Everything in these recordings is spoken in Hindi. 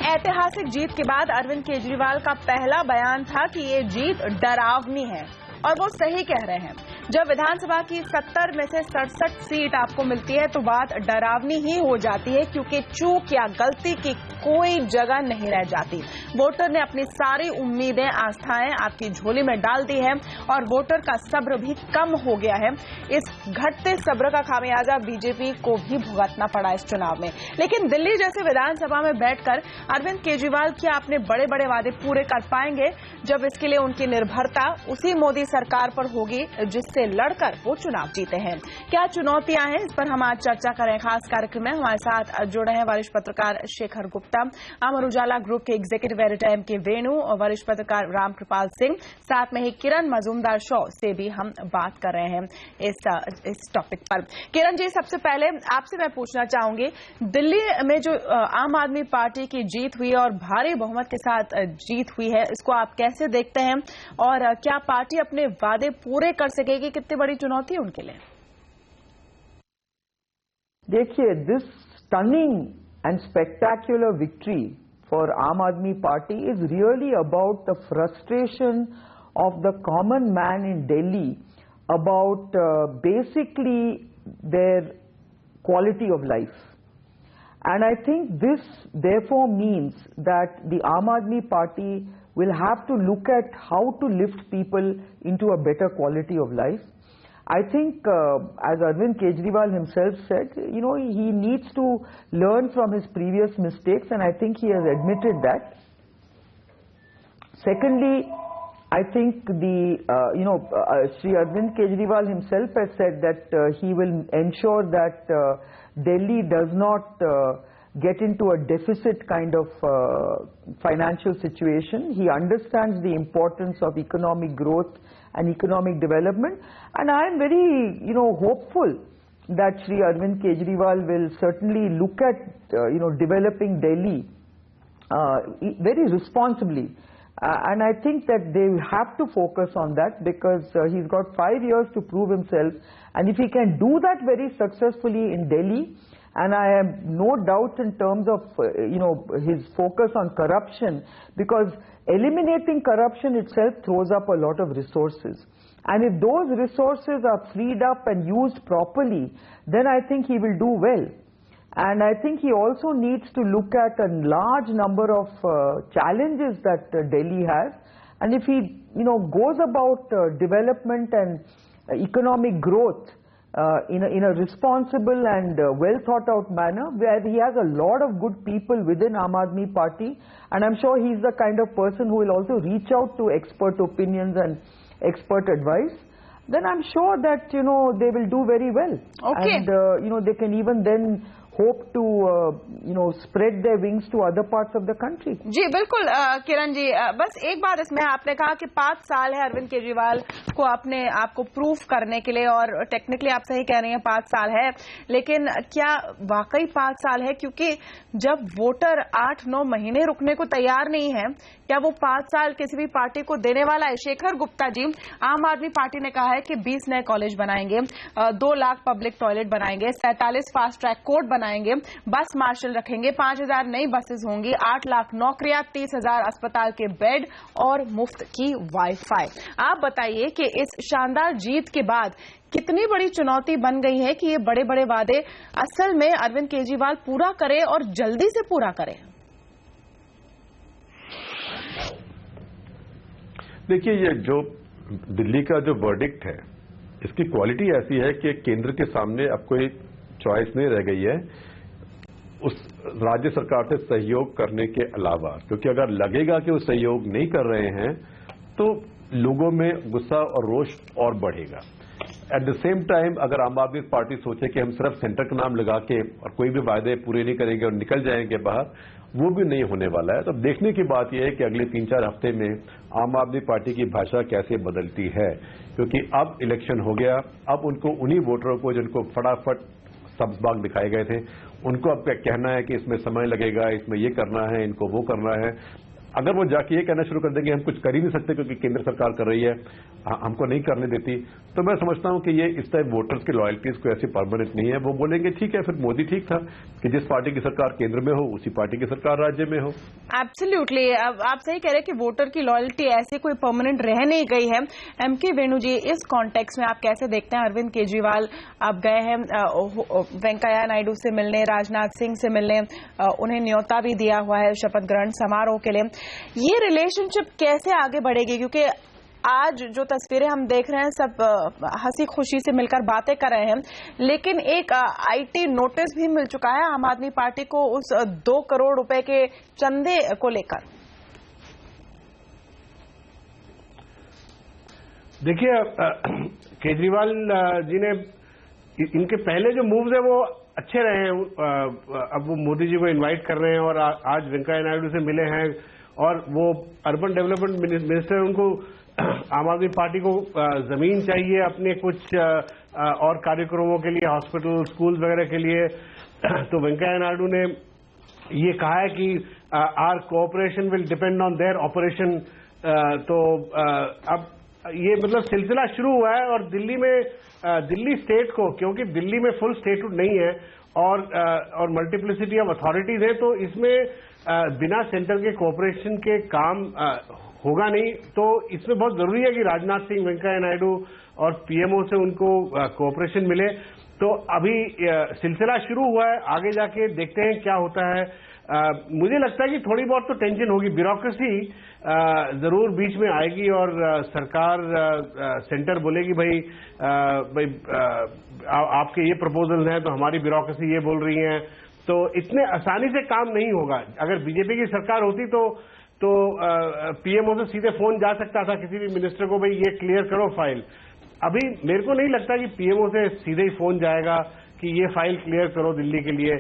ऐतिहासिक जीत के बाद अरविंद केजरीवाल का पहला बयान था कि ये जीत डरावनी है और वो सही कह रहे हैं। जब विधानसभा की 70 में से 67 सीट आपको मिलती है तो बात डरावनी ही हो जाती है, क्योंकि चूक या गलती की कोई जगह नहीं रह जाती। वोटर ने अपनी सारी उम्मीदें, आस्थाएं आपकी झोली में डाल दी है और वोटर का सब्र भी कम हो गया है। इस घटते सब्र का खामियाजा बीजेपी को भी भुगतना पड़ा इस चुनाव में। लेकिन दिल्ली जैसे विधानसभा में बैठकर अरविंद केजरीवाल क्या अपने बड़े बड़े वादे पूरे कर पाएंगे, जब इसके लिए उनकी निर्भरता उसी मोदी सरकार पर होगी जिससे लड़कर वो चुनाव जीते हैं। क्या चुनौतियां हैं, इस पर हम आज चर्चा करें। खास कार्यक्रम में हमारे साथ जुड़े हैं वरिष्ठ पत्रकार शेखर गुप्ता, अमर उजाला ग्रुप के एग्जीक्यूटिव एडिटर एम के वेणु और वरिष्ठ पत्रकार रामकृपाल सिंह, साथ में ही किरण मजूमदार शो से भी हम बात कर रहे हैं इस टॉपिक पर। किरण जी, सबसे पहले आपसे मैं पूछना चाहूंगी, दिल्ली में जो आम आदमी पार्टी की जीत हुई और भारी बहुमत के साथ जीत हुई है, इसको आप कैसे देखते हैं और क्या पार्टी अपने वादे पूरे कर सकेगी? कितनी बड़ी चुनौती है उनके लिए? देखिए, this stunning and spectacular victory for आम आदमी party is really about the frustration of the common man in Delhi about basically there quality of life. And I think this therefore means that the Aam Aadmi Party will have to look at how to lift people into a better quality of life. I think as Arvind Kejriwal himself said, you know, he needs to learn from his previous mistakes, and I think he has admitted that. Secondly, I think Shri Arvind Kejriwal himself has said that he will ensure that Delhi does not get into a deficit kind of financial situation. He understands the importance of economic growth and economic development, and I am very, hopeful that Shri Arvind Kejriwal will certainly look at, developing Delhi very responsibly. And I think that they have to focus on that because he's got 5 years to prove himself, and if he can do that very successfully in Delhi, and I have no doubt in terms of his focus on corruption, because eliminating corruption itself throws up a lot of resources, and if those resources are freed up and used properly, then I think he will do well. And I think he also needs to look at a large number of challenges that Delhi has, and if he goes about development and economic growth in a responsible and well thought out manner, where he has a lot of good people within Aam Aadmi Party, and I'm sure he's the kind of person who will also reach out to expert opinions and expert advice, then I'm sure that they will do very well. Okay. And they can even then hope to spread their wings to other parts of the country. जी बिल्कुल किरण जी, बस एक बात इसमें, आपने कहा कि 5 साल है अरविंद केजरीवाल को अपने आपको प्रूफ करने के लिए, और टेक्निकली आप सही कह रही हैं 5 साल है, लेकिन क्या वाकई 5 साल है? क्योंकि जब वोटर 8-9 महीने रुकने को तैयार नहीं है, क्या वो 5 साल किसी भी पार्टी को देने वाला है? शेखर गुप्ता जी, आम आदमी पार्टी ने कहा है कि 20 नए कॉलेज बनाएंगे, 2 लाख पब्लिक टॉयलेट बनाएंगे, 47 फास्ट ट्रैक कोर्ट बनाएंगे, बस मार्शल रखेंगे, 5000 नई बसेस होंगी, 8 लाख नौकरियां, 30,000 अस्पताल के बेड और मुफ्त की वाईफाई। आप बताइए कि इस शानदार जीत के बाद कितनी बड़ी चुनौती बन गई है कि ये बड़े बड़े वादे असल में अरविंद केजरीवाल पूरा करे और जल्दी से पूरा करे। देखिए, ये जो दिल्ली का जो वर्डिक्ट है, इसकी क्वालिटी ऐसी है कि केंद्र के सामने अब कोई चॉइस नहीं रह गई है उस राज्य सरकार से सहयोग करने के अलावा, क्योंकि अगर लगेगा कि वो सहयोग नहीं कर रहे हैं तो लोगों में गुस्सा और रोष और बढ़ेगा। एट द सेम टाइम अगर आम आदमी पार्टी सोचे कि हम सिर्फ सेंटर का नाम लगा के और कोई भी वायदे पूरे नहीं करेंगे और निकल जाएंगे बाहर, वो भी नहीं होने वाला है। तो देखने की बात यह है कि अगले 3-4 हफ्ते में आम आदमी पार्टी की भाषा कैसे बदलती है, क्योंकि अब इलेक्शन हो गया। अब उनको उन्हीं वोटरों को जिनको फटाफट सब्ज-बाग दिखाए गए थे, उनको अब क्या कहना है कि इसमें समय लगेगा, इसमें ये करना है, इनको वो करना है। अगर वो जाके ये कहना शुरू कर देंगे हम कुछ कर ही नहीं सकते क्योंकि केंद्र सरकार कर रही है, हमको नहीं करने देती, तो मैं समझता हूं कि ये इस टाइप वोटर्स की लॉयल्टीज को ऐसी परमानेंट नहीं है। वो बोलेंगे ठीक है, फिर मोदी ठीक था कि जिस पार्टी की सरकार केंद्र में हो उसी पार्टी की सरकार राज्य में हो। एब्सोल्युटली, आप सही कह रहे हैं कि वोटर की लॉयल्टी ऐसी कोई परमानेंट रह नहीं गई है। एमके वेणु जी, इस कॉन्टेक्स्ट में आप कैसे देखते हैं? अरविंद केजरीवाल आप गए हैं वेंकैया नायडू से मिलने, राजनाथ सिंह से मिलने, उन्हें न्योता भी दिया हुआ है शपथ ग्रहण समारोह के लिए। ये रिलेशनशिप कैसे आगे बढ़ेगी? क्योंकि आज जो तस्वीरें हम देख रहे हैं सब हंसी खुशी से मिलकर बातें कर रहे हैं, लेकिन एक आईटी नोटिस भी मिल चुका है आम आदमी पार्टी को उस 2 करोड़ रुपए के चंदे को लेकर। देखिए, केजरीवाल जी ने इनके पहले जो मूव्स है वो अच्छे रहे हैं। अब वो मोदी जी को इनवाइट कर रहे हैं और आज वेंकैया नायडू से मिले हैं और वो अर्बन डेवलपमेंट मिनिस्टर, उनको आम आदमी पार्टी को जमीन चाहिए अपने कुछ और कार्यक्रमों के लिए, हॉस्पिटल, स्कूल वगैरह के लिए। तो वेंकैया नायडू ने ये कहा है कि our cooperation will depend on their operation. तो अब ये मतलब सिलसिला शुरू हुआ है और दिल्ली स्टेट को, क्योंकि दिल्ली में फुल स्टेटहुड नहीं है और मल्टीप्लिसिटी ऑफ अथॉरिटीज है, तो इसमें बिना सेंटर के कोऑपरेशन के काम होगा नहीं। तो इसमें बहुत जरूरी है कि राजनाथ सिंह, वेंकैया नायडू और पीएमओ से उनको कोऑपरेशन मिले। तो अभी सिलसिला शुरू हुआ है, आगे जाके देखते हैं क्या होता है। मुझे लगता है कि थोड़ी बहुत तो टेंशन होगी, ब्यूरोक्रेसी जरूर बीच में आएगी और सरकार, सेंटर बोलेगी भाई आपके ये प्रपोजल्स हैं तो हमारी ब्यूरोक्रेसी ये बोल रही है। तो इतने आसानी से काम नहीं होगा। अगर बीजेपी की सरकार होती तो पीएमओ से सीधे फोन जा सकता था किसी भी मिनिस्टर को, भाई ये क्लियर करो फाइल। अभी मेरे को नहीं लगता कि पीएमओ से सीधे ही फोन जाएगा कि ये फाइल क्लियर करो दिल्ली के लिए।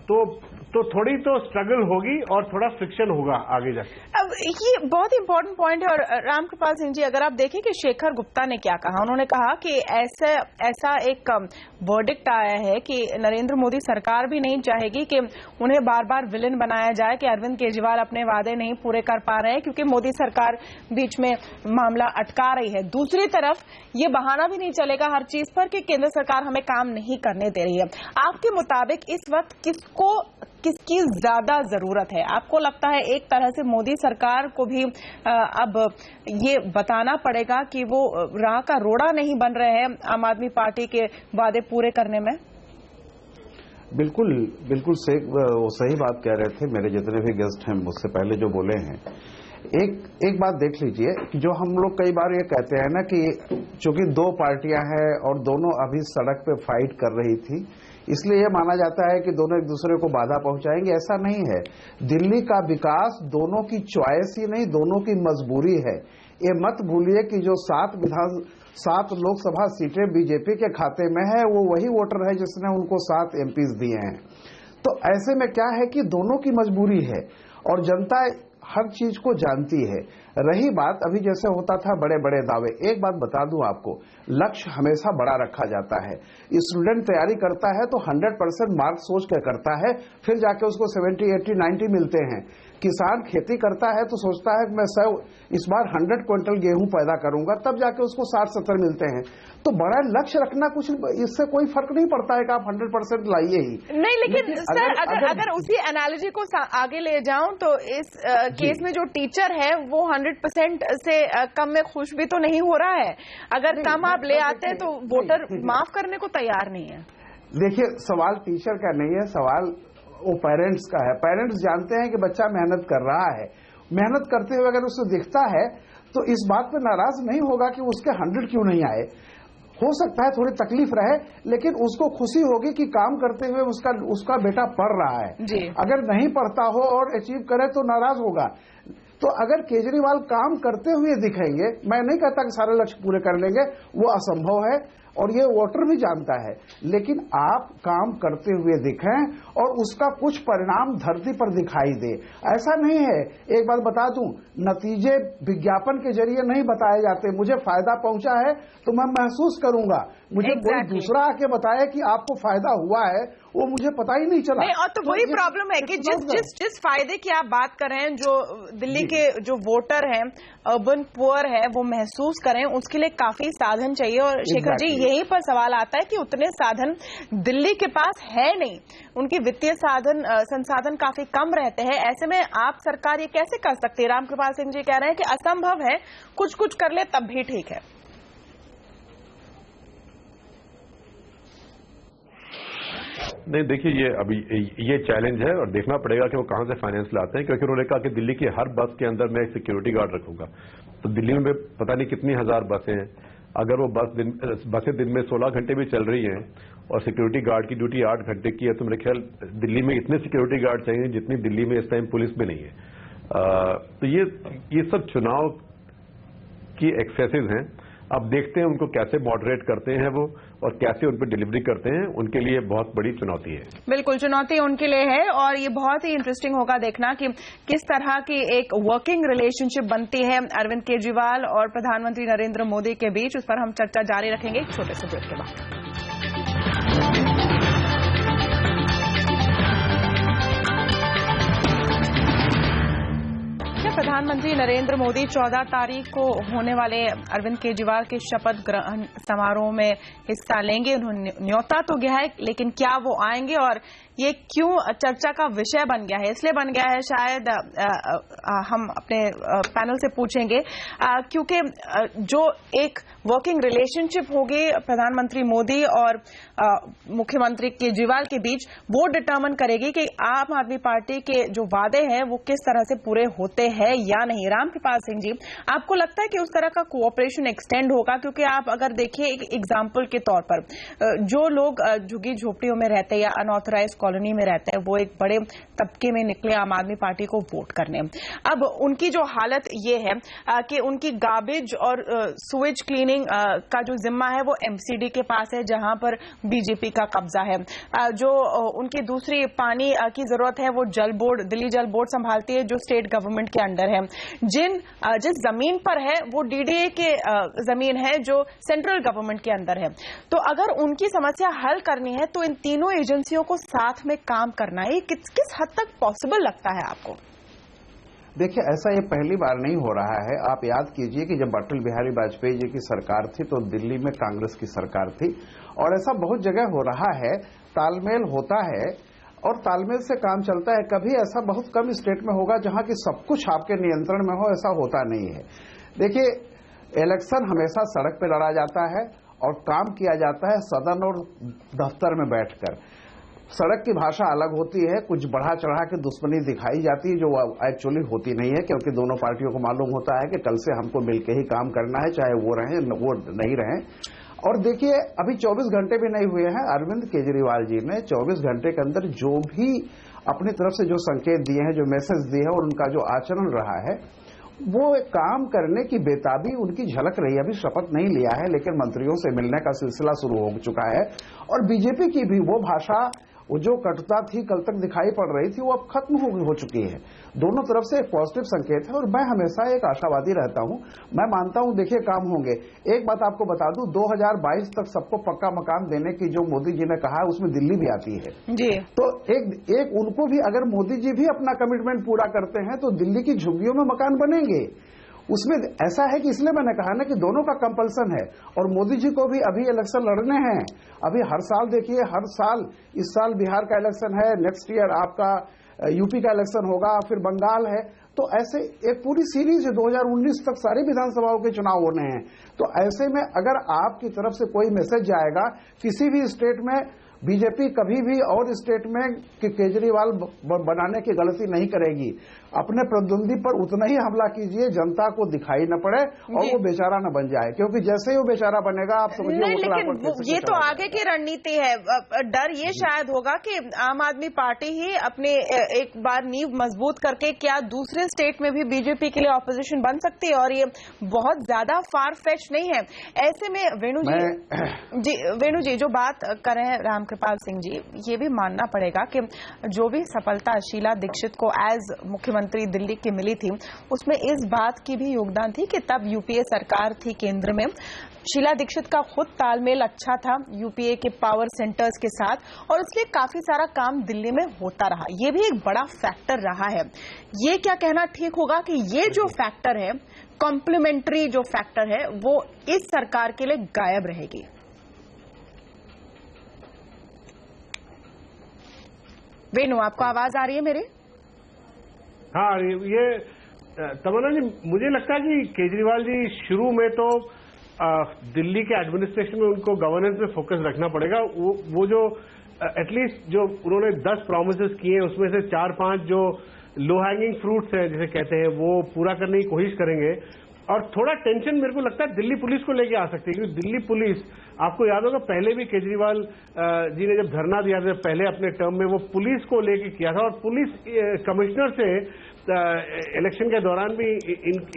तो थोड़ी तो स्ट्रगल होगी और थोड़ा फ्रिक्शन होगा आगे जाके। अब ये बहुत इंपॉर्टेंट पॉइंट है। और रामकृपाल सिंह जी, अगर आप देखें कि शेखर गुप्ता ने क्या कहा, उन्होंने कहा कि ऐसा एक वर्डिक्ट आया है कि नरेंद्र मोदी सरकार भी नहीं चाहेगी कि उन्हें बार बार विलेन बनाया जाए कि अरविंद केजरीवाल अपने वादे नहीं पूरे कर पा रहे हैं क्योंकि मोदी सरकार बीच में मामला अटका रही है। दूसरी तरफ ये बहाना भी नहीं चलेगा हर चीज पर कि केंद्र सरकार हमें काम नहीं करने दे रही है। आपके मुताबिक इस वक्त किसकी ज्यादा जरूरत है? आपको लगता है एक तरह से मोदी सरकार को भी अब ये बताना पड़ेगा कि वो राह का रोड़ा नहीं बन रहे हैं आम आदमी पार्टी के वादे पूरे करने में? बिल्कुल वो सही बात कह रहे थे। मेरे जितने भी गेस्ट हैं मुझसे पहले जो बोले हैं, एक बात देख लीजिए कि जो हम लोग कई बार ये कहते हैं ना कि चूंकि 2 पार्टियां हैं और दोनों अभी सड़क पे फाइट कर रही थी, इसलिए यह माना जाता है कि दोनों एक दूसरे को बाधा पहुंचाएंगे। ऐसा नहीं है। दिल्ली का विकास दोनों की चॉइस ही नहीं, दोनों की मजबूरी है। ये मत भूलिए कि जो 7 लोकसभा सीटें बीजेपी के खाते में है, वो वही वोटर है जिसने उनको 7 एमपीज दिए हैं। तो ऐसे में क्या है कि दोनों की मजबूरी है और जनता हर चीज को जानती है। रही बात अभी जैसे होता था बड़े बड़े दावे, एक बात बता दूं आपको, लक्ष्य हमेशा बड़ा रखा जाता है। स्टूडेंट तैयारी करता है तो 100% मार्क्स सोच के करता है, फिर जाके उसको 70, 80, 90 मिलते हैं। किसान खेती करता है तो सोचता है कि मैं इस बार 100 क्विंटल गेहूं पैदा करूंगा, तब जाके उसको 60-70 मिलते हैं। तो बड़ा लक्ष्य रखना कुछ इससे कोई फर्क नहीं पड़ता है कि आप 100% लाइए ही नहीं। लेकिन सर अगर उसी एनालॉजी को आगे ले जाऊं तो इस केस में जो टीचर है वो 100% से कम में खुश भी तो नहीं हो रहा है। अगर कम आप ले आते हैं तो वोटर माफ करने को तैयार नहीं है। देखिए, सवाल टीचर का नहीं है, सवाल वो पेरेंट्स का है। पेरेंट्स जानते हैं कि बच्चा मेहनत कर रहा है, मेहनत करते हुए अगर उसे दिखता है तो इस बात पे नाराज नहीं होगा कि उसके 100 क्यों नहीं आए। हो सकता है थोड़ी तकलीफ रहे, लेकिन उसको खुशी होगी कि काम करते हुए उसका बेटा पढ़ रहा है। अगर नहीं पढ़ता हो और अचीव करे तो नाराज होगा। तो अगर केजरीवाल काम करते हुए दिखेंगे, मैं नहीं कहता कि सारे लक्ष्य पूरे कर लेंगे, वो असंभव है और ये वोटर भी जानता है, लेकिन आप काम करते हुए दिखें और उसका कुछ परिणाम धरती पर दिखाई दे। ऐसा नहीं है, एक बात बता दूं, नतीजे विज्ञापन के जरिए नहीं बताए जाते। मुझे फायदा पहुंचा है तो मैं महसूस करूंगा, मुझे कोई दूसरा आके बताए कि आपको फायदा हुआ है वो मुझे पता ही नहीं चला। नहीं, और तो वही प्रॉब्लम है कि जिस फायदे की आप बात कर रहे हैं, जो दिल्ली के जो वोटर हैं, अर्बन पुअर है, वो महसूस करें, उसके लिए काफी साधन चाहिए। और शेखर जी, यहीं पर सवाल आता है कि उतने साधन दिल्ली के पास है नहीं, उनकी वित्तीय संसाधन काफी कम रहते हैं। ऐसे में आप सरकार ये कैसे कर सकती है? रामकृपाल सिंह जी कह रहे हैं कि असंभव है, कुछ कुछ कर ले तब भी ठीक है। नहीं, देखिए, ये अभी ये चैलेंज है और देखना पड़ेगा कि वो कहां से फाइनेंस लाते हैं, क्योंकि उन्होंने कहा कि दिल्ली की हर बस के अंदर मैं एक सिक्योरिटी गार्ड रखूंगा। तो दिल्ली में पता नहीं कितनी हजार बसें हैं, अगर वो बसें दिन में 16 घंटे भी चल रही हैं और सिक्योरिटी गार्ड की ड्यूटी 8 घंटे की है, तो मेरे ख्याल दिल्ली में इतने सिक्योरिटी गार्ड चाहिए जितनी दिल्ली में इस टाइम पुलिस में नहीं है। तो ये सब चुनाव की एक्सेसेस हैं। अब देखते हैं उनको कैसे मॉडरेट करते हैं वो, और कैसे उन पर डिलीवरी करते हैं। उनके लिए बहुत बड़ी चुनौती है। बिल्कुल, चुनौती उनके लिए है, और ये बहुत ही इंटरेस्टिंग होगा देखना कि किस तरह की एक वर्किंग रिलेशनशिप बनती है अरविंद केजरीवाल और प्रधानमंत्री नरेंद्र मोदी के बीच। उस पर हम चर्चा जारी रखेंगे एक छोटे से ब्रेक के बाद। प्रधानमंत्री नरेंद्र मोदी 14 तारीख को होने वाले अरविंद केजरीवाल के शपथ ग्रहण समारोह में हिस्सा लेंगे। उन्होंने न्योता तो गया है, लेकिन क्या वो आएंगे और ये क्यों चर्चा का विषय बन गया है? इसलिए बन गया है, शायद हम अपने पैनल से पूछेंगे, क्योंकि जो एक वर्किंग रिलेशनशिप होगी प्रधानमंत्री मोदी और मुख्यमंत्री केजरीवाल के बीच, वो डिटर्मिन करेगी कि आम आदमी पार्टी के जो वादे हैं वो किस तरह से पूरे होते हैं या नहीं। रामकृपाल सिंह जी, आपको लगता है कि उस तरह का कोऑपरेशन एक्सटेंड होगा? क्योंकि आप अगर देखिए एक एग्जाम्पल के तौर पर, जो लोग झुग्गी झोपड़ियों में रहते हैं या अनऑथराइज कॉलोनी में रहते हैं, वो एक बड़े तबके में निकले आम आदमी पार्टी को वोट करने। अब उनकी जो हालत ये है कि उनकी गार्बेज और सुएज क्लीनिंग का जो जिम्मा है वो एमसीडी के पास है, जहां पर बीजेपी का कब्जा है। जो उनकी दूसरी पानी की जरूरत है वो जल बोर्ड, दिल्ली जल बोर्ड संभालती है, जो स्टेट गवर्नमेंट के अंडर है। जिस जमीन पर है वो डीडीए के जमीन है, जो सेंट्रल गवर्नमेंट के अंदर है। तो अगर उनकी समस्या हल करनी है तो इन तीनों एजेंसियों को साथ में काम करना है, किस हद तक पॉसिबल लगता है आपको? देखिए, ऐसा ये पहली बार नहीं हो रहा है। आप याद कीजिए कि जब अटल बिहारी वाजपेयी जी की सरकार थी तो दिल्ली में कांग्रेस की सरकार थी, और ऐसा बहुत जगह हो रहा है। तालमेल होता है और तालमेल से काम चलता है। कभी ऐसा बहुत कम स्टेट में होगा जहां की सब कुछ आपके नियंत्रण में हो, ऐसा होता नहीं है। देखिए, इलेक्शन हमेशा सड़क पर लड़ा जाता है और काम किया जाता है सदन और दफ्तर में बैठकर। सड़क की भाषा अलग होती है, कुछ बढ़ा चढ़ा के दुश्मनी दिखाई जाती है जो एक्चुअली होती नहीं है, क्योंकि दोनों पार्टियों को मालूम होता है कि कल से हमको मिलकर ही काम करना है, चाहे वो रहें वो नहीं रहें। और देखिए, अभी 24 घंटे भी नहीं हुए हैं, अरविंद केजरीवाल जी ने 24 घंटे के अंदर जो भी अपनी तरफ से जो संकेत दिए हैं, जो मैसेज दिए हैं और उनका जो आचरण रहा है, वो काम करने की बेताबी उनकी झलक रही है। अभी शपथ नहीं लिया है, लेकिन मंत्रियों से मिलने का सिलसिला शुरू हो चुका है। और बीजेपी की भी वो भाषा, वो जो कटुता थी कल तक दिखाई पड़ रही थी, वो अब खत्म हो चुकी है। दोनों तरफ से एक पॉजिटिव संकेत है और मैं हमेशा एक आशावादी रहता हूं। मैं मानता हूं, देखिए, काम होंगे। एक बात आपको बता दूं, 2022 तक सबको पक्का मकान देने की जो मोदी जी ने कहा है, उसमें दिल्ली भी आती है जी। तो एक उनको भी, अगर मोदी जी भी अपना कमिटमेंट पूरा करते हैं तो दिल्ली की झुग्गियों में मकान बनेंगे। उसमें ऐसा है कि इसलिए मैंने कहा ना कि दोनों का कंपल्सन है, और मोदी जी को भी अभी इलेक्शन लड़ने हैं। अभी हर साल देखिए, हर साल, इस साल बिहार का इलेक्शन है, नेक्स्ट ईयर आपका यूपी का इलेक्शन होगा, फिर बंगाल है। तो ऐसे एक पूरी सीरीज है, 2019 तक सारी विधानसभाओं के चुनाव होने हैं। तो ऐसे में अगर आपकी तरफ से कोई मैसेज जाएगा किसी भी स्टेट में, बीजेपी कभी भी और स्टेट में केजरीवाल बनाने की गलती नहीं करेगी। अपने प्रतिद्वंदी पर उतना ही हमला कीजिए, जनता को दिखाई न पड़े और वो बेचारा न बन जाए, क्योंकि जैसे ही वो बेचारा बनेगा आप समझिए। लेकिन ये तो आगे की रणनीति है। डर ये शायद होगा कि आम आदमी पार्टी ही अपने एक बार नींव मजबूत करके क्या दूसरे स्टेट में भी बीजेपी के लिए ऑपोजिशन बन सकती है, और ये बहुत ज्यादा फार फेच नहीं है। ऐसे में वेणु जी जो बात कर रहे हैं रामकृपाल सिंह जी, ये भी मानना पड़ेगा कि जो भी सफलता शीला दीक्षित को एज मुख्यमंत्री दिल्ली की मिली थी, उसमें इस बात की भी योगदान थी कि तब यूपीए सरकार थी केंद्र में, शीला दीक्षित का खुद तालमेल अच्छा था यूपीए के पावर सेंटर्स के साथ, और इसलिए काफी सारा काम दिल्ली में होता रहा। ये भी एक बड़ा फैक्टर रहा है। ये क्या कहना ठीक होगा कि ये जो फैक्टर है, कॉम्प्लीमेंट्री जो फैक्टर है, वो इस सरकार के लिए गायब रहेगी? वेणु, आपको आवाज आ रही है मेरी? हाँ, ये तमन्ना जी, मुझे लगता है कि केजरीवाल जी शुरू में तो दिल्ली के एडमिनिस्ट्रेशन में उनको गवर्नेंस में फोकस रखना पड़ेगा। वो जो एटलीस्ट जो उन्होंने 10 प्रॉमिसेस किए, उसमें से 4-5 जो लो हैंगिंग फ्रूट्स हैं जिसे कहते हैं, वो पूरा करने की कोशिश करेंगे। और थोड़ा टेंशन मेरे को लगता है दिल्ली पुलिस को लेके आ सकती है, क्योंकि दिल्ली पुलिस, आपको याद होगा पहले भी केजरीवाल जी ने जब धरना दिया था पहले अपने टर्म में, वो पुलिस को लेके किया था, और पुलिस कमिश्नर से इलेक्शन के दौरान भी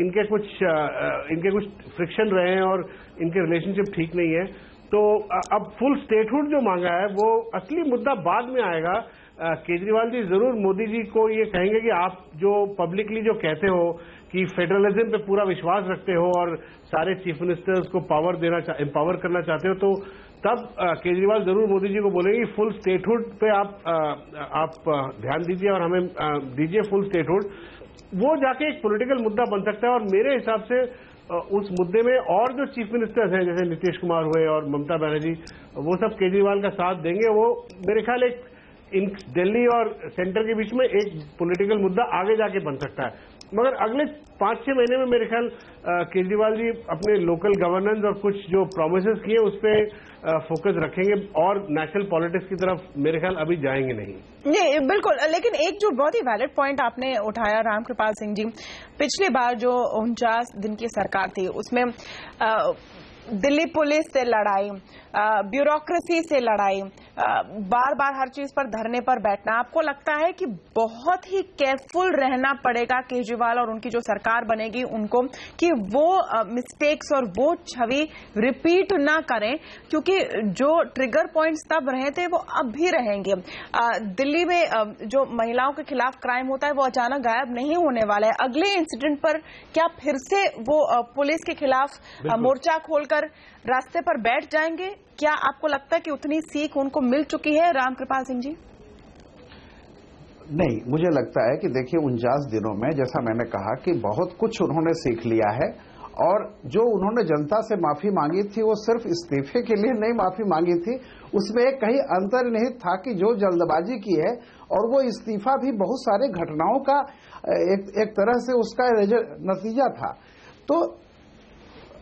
इनके कुछ फ्रिक्शन रहे हैं और इनके रिलेशनशिप ठीक नहीं है। तो अब फुल स्टेटहुड जो मांगा है, वो असली मुद्दा बाद में आएगा। केजरीवाल जी जरूर मोदी जी को ये कहेंगे कि आप जो पब्लिकली जो कहते हो कि फेडरलिज्म पे पूरा विश्वास रखते हो और सारे चीफ मिनिस्टर्स को एम्पावर करना चाहते हो, तो तब केजरीवाल जरूर मोदी जी को बोलेंगे फुल स्टेटहुड पे आप ध्यान दीजिए और हमें दीजिए फुल स्टेटहुड। वो जाके एक पॉलिटिकल मुद्दा बन सकता है, और मेरे हिसाब से उस मुद्दे में और जो चीफ मिनिस्टर्स हैं जैसे नीतीश कुमार हुए और ममता बनर्जी, वो सब केजरीवाल का साथ देंगे। वो मेरे ख्याल एक दिल्ली और सेंटर के बीच में एक पॉलिटिकल मुद्दा आगे जाके बन सकता है। मगर अगले 5-6 महीने में मेरे ख्याल केजरीवाल जी अपने लोकल गवर्नेंस और कुछ जो प्रोमिसेस किए उस पर फोकस रखेंगे, और नेशनल पॉलिटिक्स की तरफ मेरे ख्याल अभी जाएंगे नहीं। बिल्कुल। लेकिन एक जो बहुत ही वैलिड पॉइंट आपने उठाया रामकृपाल सिंह जी, पिछली बार जो 49 दिन की सरकार थी, उसमें दिल्ली पुलिस से लड़ाई, ब्यूरोक्रेसी से लड़ाई, बार बार हर चीज पर धरने पर बैठना, आपको लगता है कि बहुत ही केयरफुल रहना पड़ेगा केजरीवाल और उनकी जो सरकार बनेगी उनको, कि वो मिस्टेक्स और वो छवि रिपीट ना करें, क्योंकि जो ट्रिगर पॉइंट्स तब रहे थे वो अब भी रहेंगे। दिल्ली में जो महिलाओं के खिलाफ क्राइम होता है वो अचानक गायब नहीं होने वाला है। अगले इंसिडेंट पर क्या फिर से वो पुलिस के खिलाफ मोर्चा खोलकर रास्ते पर बैठ जाएंगे? क्या आपको लगता है कि उतनी सीख उनको मिल चुकी है रामकृपाल सिंह जी? नहीं, मुझे लगता है कि देखिए 49 दिनों में जैसा मैंने कहा कि बहुत कुछ उन्होंने सीख लिया है, और जो उन्होंने जनता से माफी मांगी थी वो सिर्फ इस्तीफे के लिए नहीं माफी मांगी थी, उसमें एक कहीं अंतर्निहित था कि जो जल्दबाजी की है, और वो इस्तीफा भी बहुत सारे घटनाओं का एक तरह से उसका नतीजा था। तो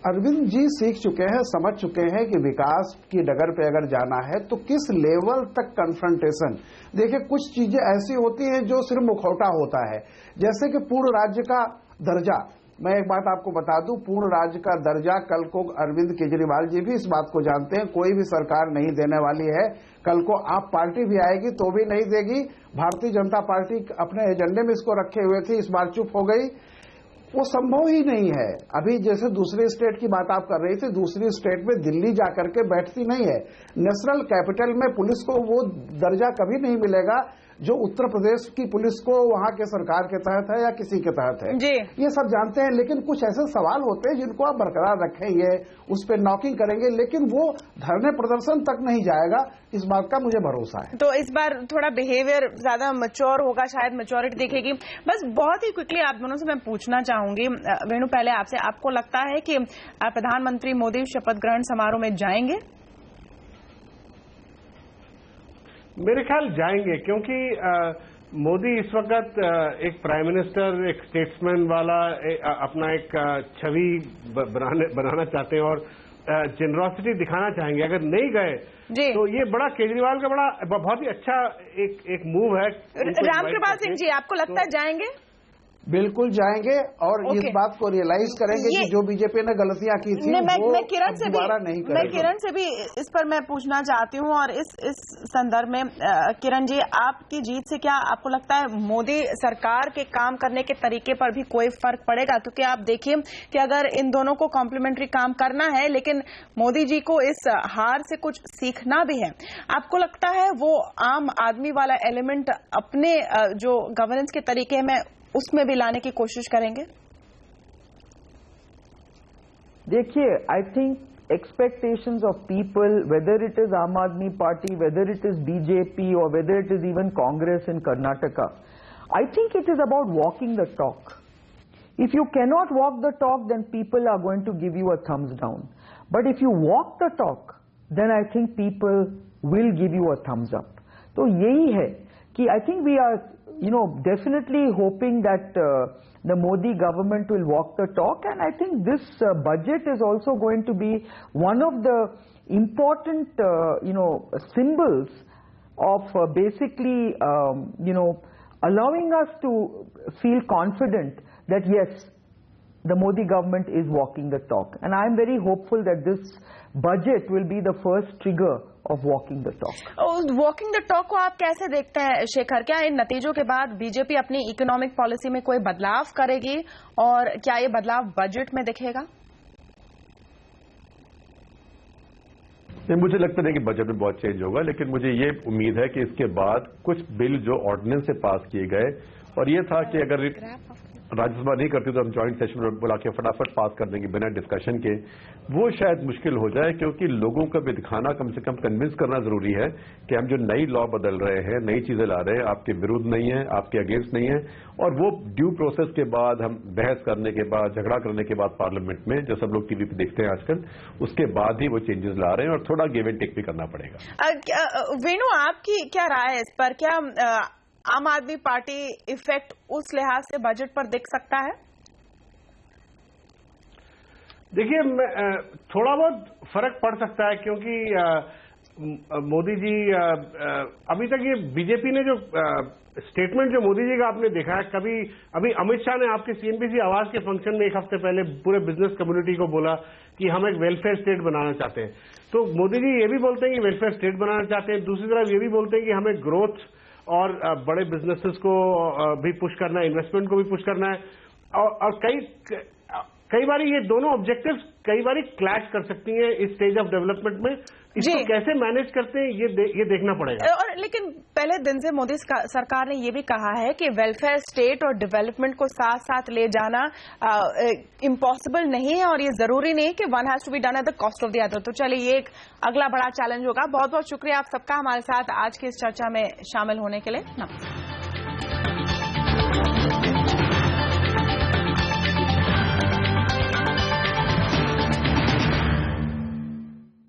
अरविंद जी सीख चुके हैं, समझ चुके हैं कि विकास की डगर पे अगर जाना है तो किस लेवल तक कन्फ्रंटेशन। देखिए, कुछ चीजें ऐसी होती हैं जो सिर्फ मुखौटा होता है, जैसे कि पूर्ण राज्य का दर्जा। मैं एक बात आपको बता दूं, पूर्ण राज्य का दर्जा कल को अरविंद केजरीवाल जी भी इस बात को जानते हैं, कोई भी सरकार नहीं देने वाली है। कल को आप पार्टी भी आएगी तो भी नहीं देगी। भारतीय जनता पार्टी अपने एजेंडे में इसको रखे हुए थी, इस बार चुप हो गई। वो संभव ही नहीं है। अभी जैसे दूसरे स्टेट की बात आप कर रही थी, दूसरी स्टेट में दिल्ली जाकर के बैठती नहीं है। नेशनल कैपिटल में पुलिस को वो दर्जा कभी नहीं मिलेगा जो उत्तर प्रदेश की पुलिस को वहां के सरकार के तहत है या किसी के तहत है जी। ये सब जानते हैं, लेकिन कुछ ऐसे सवाल होते हैं जिनको आप बरकरार रखेंगे, उस पर नॉकिंग करेंगे, लेकिन वो धरने प्रदर्शन तक नहीं जाएगा, इस बात का मुझे भरोसा है। तो इस बार थोड़ा बिहेवियर ज्यादा मैच्योर होगा, शायद मैच्योरिटी दिखेगी। बस बहुत ही क्विकली आप दोनों से मैं पूछना चाहूंगी, वेणु पहले आपसे, आपको लगता है कि प्रधानमंत्री मोदी शपथ ग्रहण समारोह में जाएंगे? मेरे ख्याल जाएंगे, क्योंकि मोदी इस वक्त एक प्राइम मिनिस्टर, एक स्टेट्समैन वाला अपना एक छवि बनाना चाहते हैं, और जेनरॉसिटी दिखाना चाहेंगे। अगर नहीं गए तो ये बड़ा केजरीवाल का बड़ा बहुत ही अच्छा एक मूव है। रामकृपाल सिंह जी, आपको लगता है जाएंगे? बिल्कुल जाएंगे और इस बात को रियलाइज करेंगे कि जो बीजेपी ने गलतियां की थी वो दोबारा नहीं करेंगे। मैं किरण से भी इस पर मैं पूछना चाहती हूं, और इस संदर्भ में किरण जी, आपकी जीत से क्या आपको लगता है मोदी सरकार के काम करने के तरीके पर भी कोई फर्क पड़ेगा? क्योंकि आप देखिए कि अगर इन दोनों को कॉम्प्लीमेंट्री काम करना है, लेकिन मोदी जी को इस हार से कुछ सीखना भी है, आपको लगता है वो आम आदमी वाला एलिमेंट अपने जो गवर्नेंस के तरीके में उसमें भी लाने की कोशिश करेंगे? देखिए, I think expectations of people, whether it is Aam Aadmi Party, whether it is BJP, or whether it is even Congress in Karnataka, I think it is about walking the talk. If you cannot walk the talk, then people are going to give you a thumbs down. But if you walk the talk, then I think people will give you a thumbs up. तो यही है कि I think we are definitely hoping that the Modi government will walk the talk, and I think this budget is also going to be one of the important symbols of basically allowing us to feel confident that yes, the Modi government is walking the talk, and I am very hopeful that this budget will be the first trigger of walking the talk. Walking the talk को आप कैसे देखते हैं शेखर? क्या इन नतीजों के बाद बीजेपी अपनी इकोनॉमिक पॉलिसी में कोई बदलाव करेगी, और क्या ये बदलाव बजट में दिखेगा? मुझे लगता नहीं कि बजट में बहुत चेंज होगा, लेकिन मुझे ये उम्मीद है कि इसके बाद कुछ बिल जो ऑर्डिनेंस से पास किए गए, और ये था कि अगर राज्यसभा नहीं करती तो हम ज्वाइंट सेशन में बुला के फटाफट पास कर देंगे बिना डिस्कशन के, वो शायद मुश्किल हो जाए, क्योंकि लोगों को भी दिखाना, कम से कम कन्विंस करना जरूरी है कि हम जो नई लॉ बदल रहे हैं, नई चीजें ला रहे हैं, आपके विरुद्ध नहीं है, आपके अगेंस्ट नहीं है, और वो ड्यू प्रोसेस के बाद, हम बहस करने के बाद, झगड़ा करने के बाद पार्लियामेंट में, जो सब लोग टीवी पे देखते हैं आजकल, उसके बाद ही वो चेंजेस ला रहे हैं, और थोड़ा गिव एंड टेक भी करना पड़ेगा। वेणु, आपकी क्या राय है इस पर? क्या आम आदमी पार्टी इफेक्ट उस लिहाज से बजट पर दिख सकता है? देखिए, थोड़ा बहुत फर्क पड़ सकता है, क्योंकि मोदी जी अभी तक ये बीजेपी ने जो स्टेटमेंट जो मोदी जी का आपने देखा है, कभी अभी अमित शाह ने आपके सीएनबीसी आवाज के फंक्शन में एक हफ्ते पहले पूरे बिजनेस कम्युनिटी को बोला कि हम एक वेलफेयर स्टेट बनाना चाहते हैं। तो मोदी जी ये भी बोलते हैं कि वेलफेयर स्टेट बनाना चाहते हैं, दूसरी तरफ ये भी बोलते हैं कि हमें ग्रोथ और बड़े बिजनेसेस को भी पुश करना है, इन्वेस्टमेंट को भी पुश करना है, और कई बार ये दोनों ऑब्जेक्टिव्स कई बार क्लैश कर सकती हैं इस स्टेज ऑफ डेवलपमेंट में। इसको कैसे मैनेज करते हैं ये देखना पड़ेगा। और लेकिन पहले दिन से मोदी सरकार ने ये भी कहा है कि वेलफेयर स्टेट और डेवलपमेंट को साथ साथ ले जाना इम्पॉसिबल नहीं है, और ये जरूरी नहीं है कि one has to be done at the cost of the other. तो चलिए, ये एक अगला बड़ा चैलेंज होगा। बहुत बहुत शुक्रिया आप सबका हमारे साथ आज की इस चर्चा में शामिल होने के लिए। नमस्कार।